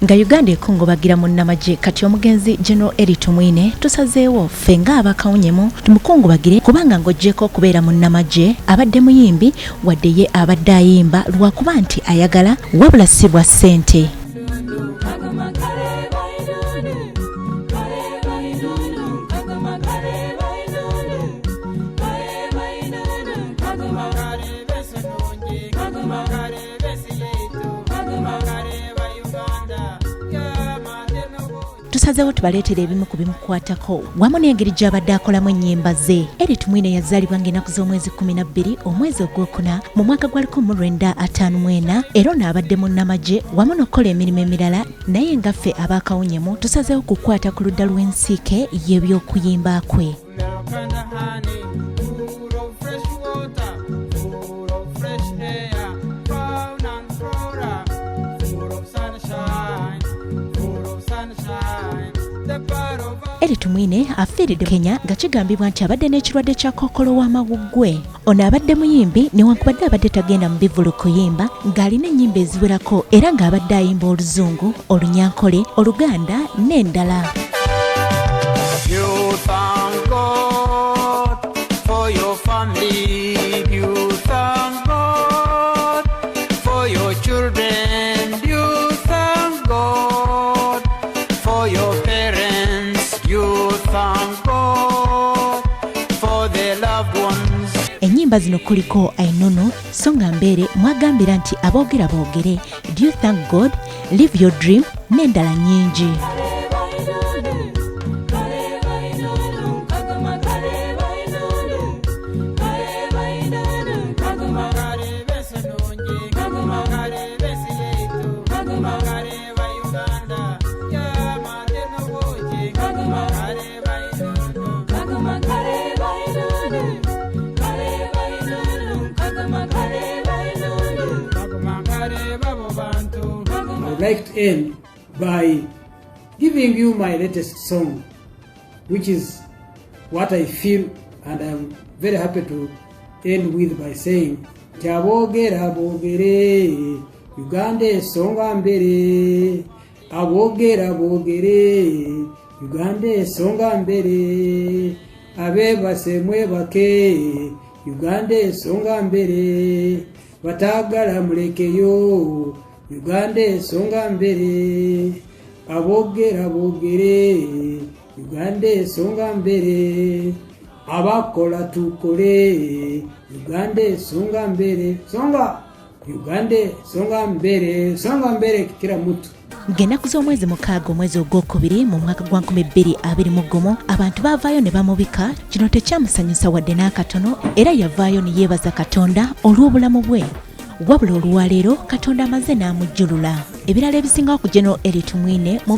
nga Uganda ekungubagira munnamagye kati omugenzi General Elly Tumwine tusazeewo ffe nga abakawunyemu tumukungubagire kubanga ng'oggyeko okubeera munnamagye abadde muyimbi wadde ye abadde ayimba lwakuba nti ayagala wabula si bwa ssente. Tusazeewo tubaleetera ebimu ku bimukwatako wamu n'engeri gy'abadde akolamu ennyimba ze. Elly Tumwine yazaalibwa ng'ennaku z'omwezi 12 omwezi ogwokuna mu mwaka gwa 1954 era n'abadde munnamagye wamu n'okukola emirimu emirala naye nga ffe abaakawunyemu tusazeewo kukwata ku ludda lw'ensiike y'ebyokuyimba kwe. Elly Tumwine afiiridde Kenya nga kigambibwa nti abadde n'ekirwadde kya kookolo w'amawuggwe. Ono abadde muyimbi newankubadde abadde tagenda mu bivulu kuyimba ng'alina ennyimba eziwerako era ng'abadde ayimba Oluzungu, Olunyankole, Oluganda n'endala. Ennyimba zino kuliko Ainunu, Songa Mbere, Mwagambira nti aboogera boogere, Do You Thank God, Live Your Dream n'endala nnyingi. I would like to end by giving you my latest song, which is what I feel, and I'm very happy to end with by saying Abogera bogere Uganda songa mbere, abogera bogere Uganda songa mbere, abeba semwe bake Uganda songa mbere, batagala mulekeyo Uganda songa mbere, abogera bogere Uganda songa mbere, abakola tukole Uganda songa mbere, songa Uganda songa mbere kila mutu. Ng'ennaku z'omwezi 6 omwezi ogwokubiri mu mwaka gwa 2021 abantu baavaayo ne bamubika. Kino tekyamusanyusa wadde n'akatono era yavaayo ne yeebaza Katonda olw'obulamu bwe. Wabula olwaleero Katonda amaze n'amujjulula. Ebirala ebisingawo ku General Elly Tumwine mu